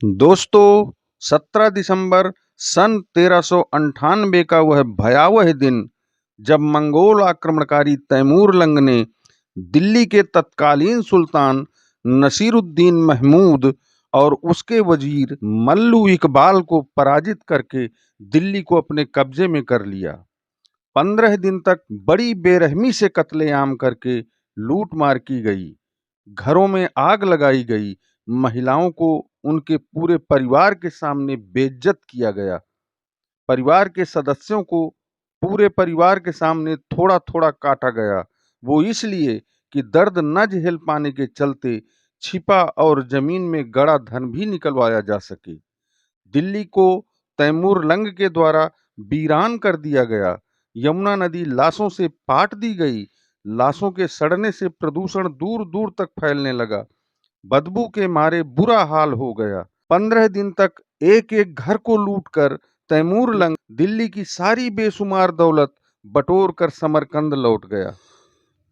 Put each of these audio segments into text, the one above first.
दोस्तों, 17 दिसंबर सन 1398 का वह भयावह दिन जब मंगोल आक्रमणकारी तैमूर लंग ने दिल्ली के तत्कालीन सुल्तान नसीरुद्दीन महमूद और उसके वजीर मल्लू इकबाल को पराजित करके दिल्ली को अपने कब्जे में कर लिया। 15 दिन तक बड़ी बेरहमी से कत्लेआम करके लूटमार की गई, घरों में आग लगाई गई, महिलाओं को उनके पूरे परिवार के सामने बेइज्जत किया गया। परिवार के सदस्यों को पूरे परिवार के सामने थोड़ा-थोड़ा काटा गया। वो इसलिए कि दर्द न झेल पाने के चलते छिपा और जमीन में गड़ा धन भी निकलवाया जा सके। दिल्ली को तैमूर लंग के द्वारा वीरान कर दिया गया। यमुना नदी लाशों से पाट दी गई। लाशों के सड़ने से प्रदूषण दूर-दूर तक फैलने लगा। बदबू के मारे बुरा हाल हो गया। 15 दिन तक एक-एक घर को लूटकर तैमूर लंग दिल्ली की सारी बेशुमार दौलत बटोर कर समरकंद लौट गया।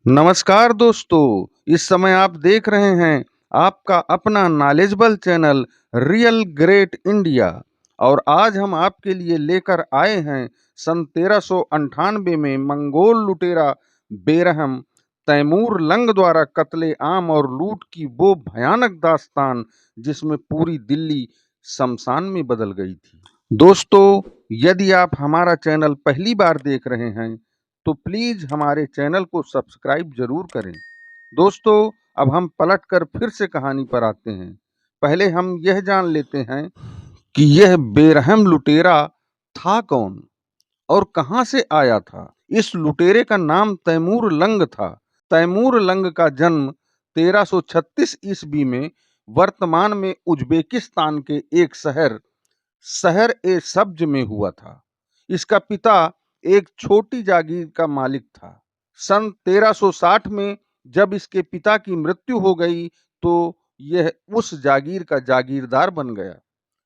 नमस्कार दोस्तों, इस समय आप देख रहे हैं आपका अपना knowledgeable channel real great India और आज हम आपके लिए लेकर आए हैं सन 1398 में मंगोल लुटेरा बेरहम तैमूर लंग द्वारा कत्ले आम और लूट की वो भयानक दास्तान जिसमें पूरी दिल्ली शमशान में बदल गई थी। दोस्तों, यदि आप हमारा चैनल पहली बार देख रहे हैं तो प्लीज हमारे चैनल को सब्सक्राइब जरूर करें। दोस्तों, अब हम पलटकर फिर से कहानी पर आते हैं। पहले हम यह जान लेते हैं कि यह बेरहम लुटेरा था कौन और कहां से आया था। इस लुटेरे का नाम तैमूर लंग था। तैमूर लंग का जन्म 1336 ईस्वी में वर्तमान में उज्बेकिस्तान के एक शहर ए सब्ज में हुआ था। इसका पिता एक छोटी जागीर का मालिक था। सन 1360 में जब इसके पिता की मृत्यु हो गई तो यह उस जागीर का जागीरदार बन गया।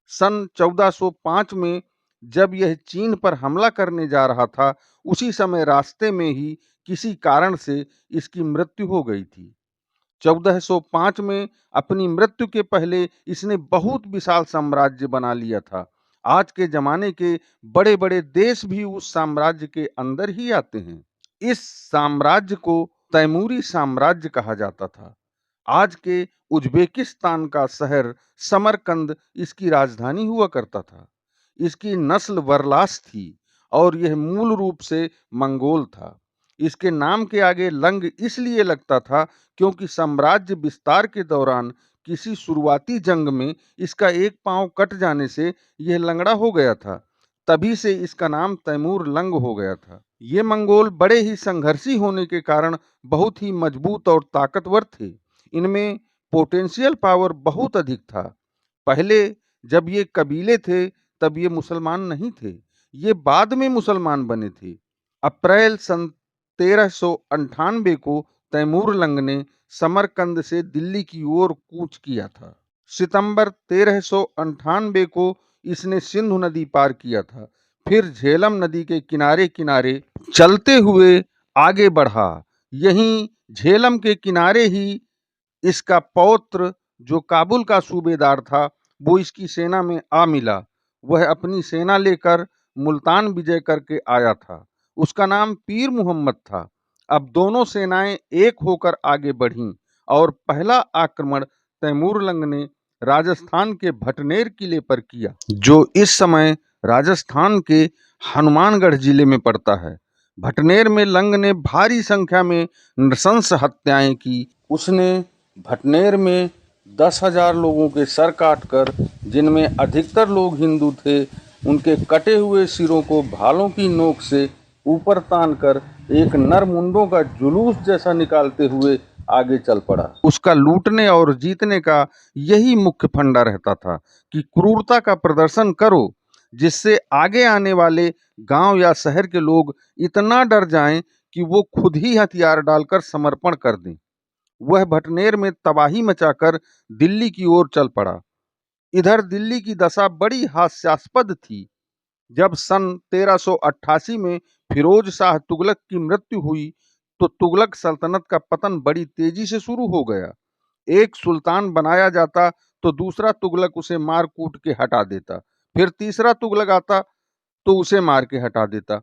सन 1405 में जब यह चीन पर हमला करने जा रहा था, उसी समय रास्ते में ही किसी कारण से इसकी मृत्यु हो गई थी। 1405 में अपनी मृत्यु के पहले इसने बहुत विशाल साम्राज्य बना लिया था। आज के जमाने के बड़े-बड़े देश भी उस साम्राज्य के अंदर ही आते हैं। इस साम्राज्य को तैमूरी साम्राज्य कहा जाता था। आज के उज्बेकिस्तान का शहर समरकंद इसकी राजधानी हुआ करता था। इसकी नस्ल वरलास थी और यह मूल रूप से मंगोल था। इसके नाम के आगे लंग इसलिए लगता था क्योंकि साम्राज्य विस्तार के दौरान किसी शुरुआती जंग में इसका एक पांव कट जाने से यह लंगड़ा हो गया था। तभी से इसका नाम तैमूर लंग हो गया था। ये मंगोल बड़े ही संघर्षी होने के कारण बहुत ही मजबूत और ताकतवर थे। इनमें पोटेंशियल पावर बहुत अधिक था। पहले जब ये कबीले थे तब ये मुसलमान नहीं थे। ये बाद में मुसलमान बने थे। अप्रैल सन 1398 को तैमूर लंग ने समरकंद से दिल्ली की ओर कूच किया था। सितंबर 1398 को इसने सिंधु नदी पार किया था। फिर झेलम नदी के किनारे किनारे चलते हुए आगे बढ़ा। यहीं झेलम के किनारे ही इसका पौत्र जो काबुल का सूबेदार था वो इसकी सेना में आ मिला। वह अपनी सेना लेकर मुल्तान विजय करके आया था। उसका नाम पीर मुहम्मद था। अब दोनों सेनाएं एक होकर आगे बढ़ीं और पहला आक्रमण तैमूर लंग ने राजस्थान के भटनेर किले पर किया, जो इस समय राजस्थान के हनुमानगढ़ जिले में पड़ता है। भटनेर में लंग ने भारी संख्या में नृशंस हत्याएं की। उसने भटनेर में 10,000 लोगों के सर काटकर, जिनमें अधिकतर लोग हिंदू थे, उनके कटे हुए सिरों को भालों की नोक से ऊपर तानकर एक नरमुंडों का जुलूस जैसा निकालते हुए आगे चल पड़ा। उसका लूटने और जीतने का यही मुख्य फंडा रहता था कि क्रूरता का प्रदर्शन करो, जिससे आगे आने वाले गांव या शहर के लोग इतना डर जाएं कि वो खुद ही हथियार डालकर समर्पण कर दें। वह भटनेर में तबाही मचाकर दिल्ली की ओर चल पड़ा। इधर दिल्ली की दशा बड़ी हास्यास्पद थी। जब सन 1388 में फिरोज शाह तुगलक की मृत्यु हुई तो तुगलक सल्तनत का पतन बड़ी तेजी से शुरू हो गया। एक सुल्तान बनाया जाता तो दूसरा तुगलक उसे मार कूट के हटा देता। फिर तीसरा तुगलक आता तो उसे मार के हटा देता।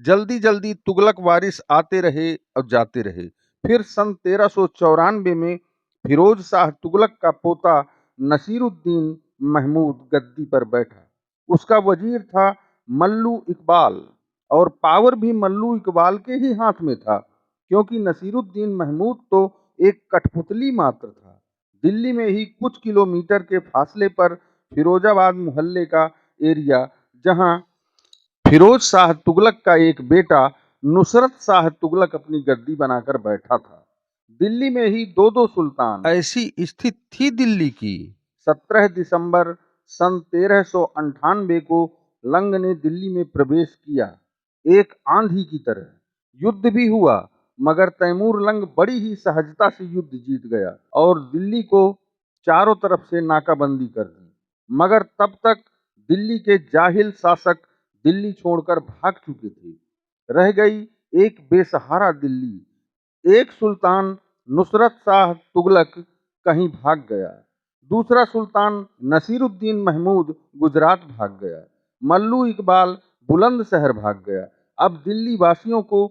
जल्दी जल्दी तुगलक वारिस आते रहे और जाते रहे। फिर सन 1394 में फिरोज शाह तुगलक का पोता नसीरुद्दीन महमूद गद्दी पर बैठा। उसका वजीर था मल्लू इकबाल, और पावर भी मल्लू इकबाल के ही हाथ में था, क्योंकि नसीरुद्दीन महमूद तो एक कठपुतली मात्र था। दिल्ली में ही कुछ किलोमीटर के फासले पर फिरोजाबाद मोहल्ले का एरिया, जहां फिरोज शाह तुगलक का एक बेटा नुसरत शाह तुगलक अपनी गद्दी बनाकर बैठा था। दिल्ली में ही दो दो सुल्तान। ऐसी स्थिति थी दिल्ली की। 17 दिसंबर सन 1398 को लंग ने दिल्ली में प्रवेश किया, एक आंधी की तरह। युद्ध भी हुआ, मगर तैमूर लंग बड़ी ही सहजता से युद्ध जीत गया और दिल्ली को चारों तरफ से नाकाबंदी कर दी। मगर तब तक दिल्ली के जाहिल शासक दिल्ली छोड़कर भाग चुके थे। रह गई एक बेसहारा दिल्ली। एक सुल्तान नुसरत शाह तुगलक कहीं भाग गया, दूसरा सुल्तान नसीरुद्दीन महमूद गुजरात भाग गया, मल्लू इकबाल बुलंदशहर भाग गया। अब दिल्ली वासियों को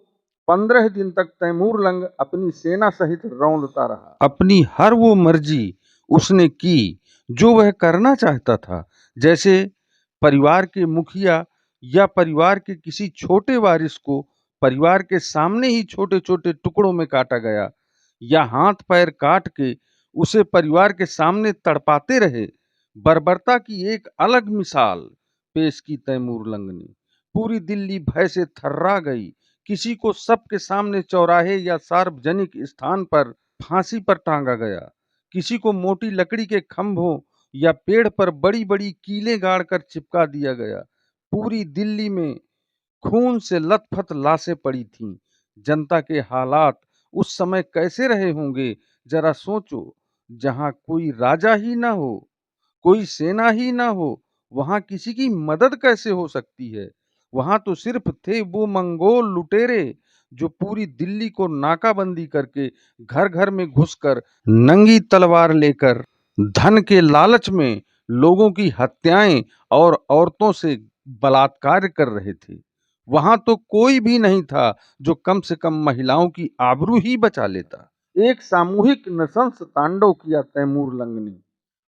15 दिन तक तैमूर लंग अपनी सेना सहित रौंदता रहा। अपनी हर वो मर्जी उसने की जो वह करना चाहता था। जैसे परिवार के मुखिया या परिवार के किसी छोटे वारिस को परिवार के सामने ही छोटे छोटे टुकड़ों में काटा गया, या हाथ पैर काट के उसे परिवार के सामने तड़पाते रहे। बर्बरता की एक अलग मिसाल पेश की तैमूर लंग ने। पूरी दिल्ली भय से थर्रा गई। किसी को सबके सामने चौराहे या सार्वजनिक स्थान पर फांसी पर टांगा गया, किसी को मोटी लकड़ी के खंभों या पेड़ पर बड़ी बड़ी कीलें गाड़कर चिपका दिया गया। पूरी दिल्ली में खून से लथपथ लाशें पड़ी थीं। जनता के हालात उस समय कैसे रहे होंगे, जरा सोचो। जहां कोई राजा ही ना हो, कोई सेना ही ना हो, वहां किसी की मदद कैसे हो सकती है। वहां तो सिर्फ थे वो मंगोल लुटेरे जो पूरी दिल्ली को नाकाबंदी करके घर घर में घुसकर नंगी तलवार लेकर धन के लालच में लोगों की हत्याएं और औरतों से बलात्कार कर रहे थे। वहां तो कोई भी नहीं था जो कम से कम महिलाओं की आबरू ही बचा लेता। एक सामूहिक नृशंस तांडव किया तैमूर लंग ने।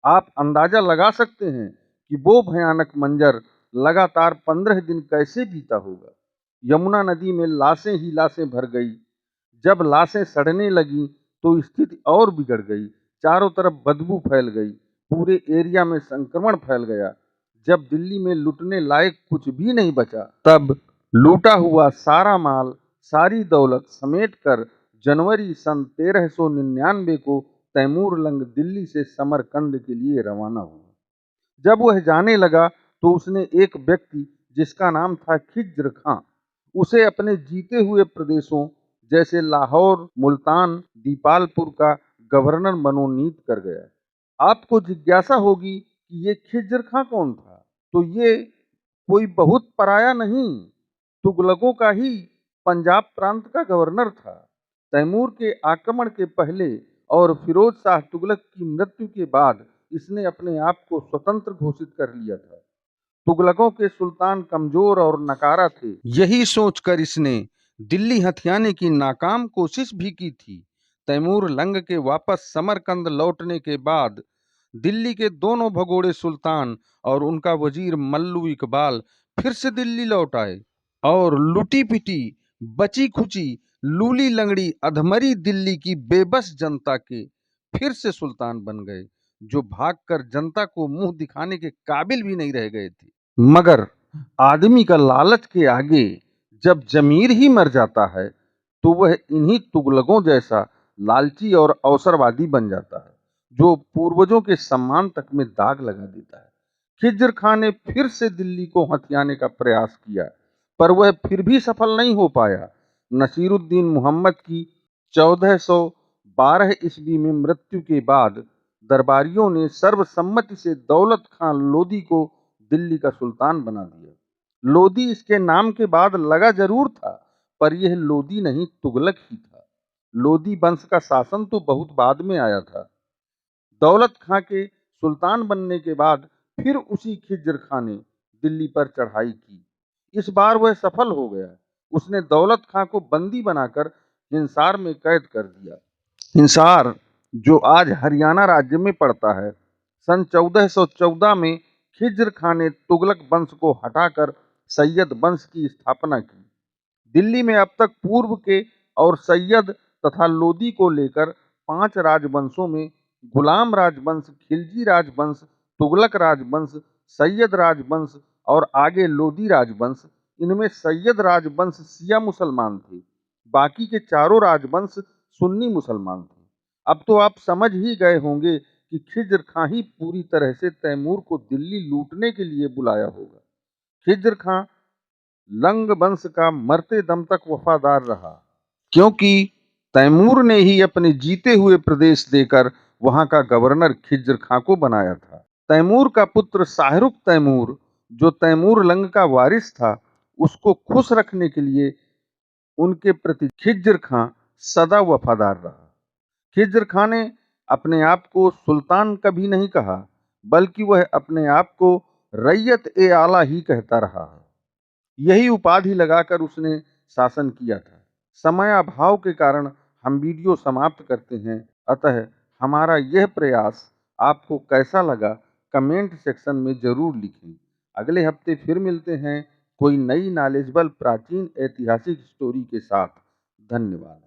आप अंदाजा लगा सकते हैं कि वो भयानक मंजर लगातार 15 दिन कैसे बीता होगा। यमुना नदी में लाशें ही लाशें भर गई। जब लाशें सड़ने लगी तो स्थिति और बिगड़ गई। चारों तरफ बदबू फैल गई, पूरे एरिया में संक्रमण फैल गया। जब दिल्ली में लुटने लायक कुछ भी नहीं बचा, तब लूटा हुआ सारा माल, सारी दौलत समेटकर जनवरी सन 1399 को तैमूर लंग दिल्ली से समरकंद के लिए रवाना हुआ। जब वह जाने लगा तो उसने एक व्यक्ति जिसका नाम था खिज्र खां, उसे अपने जीते हुए प्रदेशों जैसे लाहौर, मुल्तान, दीपालपुर का गवर्नर मनोनीत कर गया। आपको जिज्ञासा होगी कि ये खिज्र खां कौन था? तो ये कोई बहुत पराया नहीं, तुगलकों का ही पंजाब प्रांत का गवर्नर था। तैमूर के आक्रमण के पहले और फिरोज शाह तुगलक की मृत्यु के बाद इसने अपने आप को स्वतंत्र घोषित कर लिया था। तुगलकों के सुल्तान कमजोर और नकारा थे, यही सोचकर इसने दिल्ली हथियाने की नाकाम कोशिश भी की थी। तैमूर लंग के वापस समरकंद लौटने के बाद दिल्ली के दोनों भगोड़े सुल्तान और उनका वजीर मल्लू इकबाल फिर से दिल्ली लौट आए और लुटी पिटी, बची खुची, लूली लंगड़ी अधमरी दिल्ली की बेबस जनता के फिर से सुल्तान बन गए, जो भागकर जनता को मुंह दिखाने के काबिल भी नहीं रह गए थे। मगर आदमी का लालच के आगे जब जमीर ही मर जाता है तो वह इन्हीं तुगलकों जैसा लालची और अवसरवादी बन जाता है, जो पूर्वजों के सम्मान तक में दाग लगा देता है। खिज्र खां ने फिर से दिल्ली को हथियाने का प्रयास किया, पर वह फिर भी सफल नहीं हो पाया। नसीरुद्दीन मोहम्मद की 1412 ईस्वी में मृत्यु के बाद दरबारियों ने सर्वसम्मति से दौलत खां लोदी को दिल्ली का सुल्तान बना दिया। लोदी इसके नाम के बाद लगा जरूर था, पर यह लोदी नहीं तुगलक ही था। लोदी वंश का शासन तो बहुत बाद में आया था। दौलत खां के सुल्तान बनने के बाद फिर उसी खिज्र खां ने दिल्ली पर चढ़ाई की। इस बार वह सफल हो गया। उसने दौलत खां को बंदी बनाकर हिसार में कैद कर दिया। हिसार, जो आज हरियाणा राज्य में पड़ता है, सन 1414 में खिज्र खां ने तुगलक वंश को हटाकर सैयद वंश की स्थापना की। दिल्ली में अब तक पूर्व के और सैयद तथा लोदी को लेकर 5 राजवंशों में गुलाम राजवंश, खिलजी राजवंश, तुगलक राजवंश, सैयद राजवंश और आगे लोदी राजवंश, इनमें सैयद राजवंश शिया मुसलमान थे, बाकी के चारों राजवंश सुन्नी मुसलमान थे। अब तो आप समझ ही गए होंगे कि खिज्र खां ही पूरी तरह से तैमूर को दिल्ली लूटने के लिए बुलाया होगा। खिज्र खां लंग वंश का मरते दम तक वफादार रहा, क्योंकि तैमूर ने ही अपने जीते हुए प्रदेश देकर वहां का गवर्नर खिज्र खां को बनाया था। तैमूर का पुत्र शाहरुख तैमूर, जो तैमूर लंग का वारिस था, उसको खुश रखने के लिए उनके प्रति खिज्र खां सदा वफादार रहा। खिज्र खां ने अपने आप को सुल्तान कभी नहीं कहा, बल्कि वह अपने आप को रैयत ए आला ही कहता रहा है। यही उपाधि लगाकर उसने शासन किया था। समय अभाव के कारण हम वीडियो समाप्त करते हैं, अतः हमारा यह प्रयास आपको कैसा लगा कमेंट सेक्शन में जरूर लिखें। अगले हफ्ते फिर मिलते हैं कोई नई नॉलेजेबल प्राचीन ऐतिहासिक स्टोरी के साथ। धन्यवाद।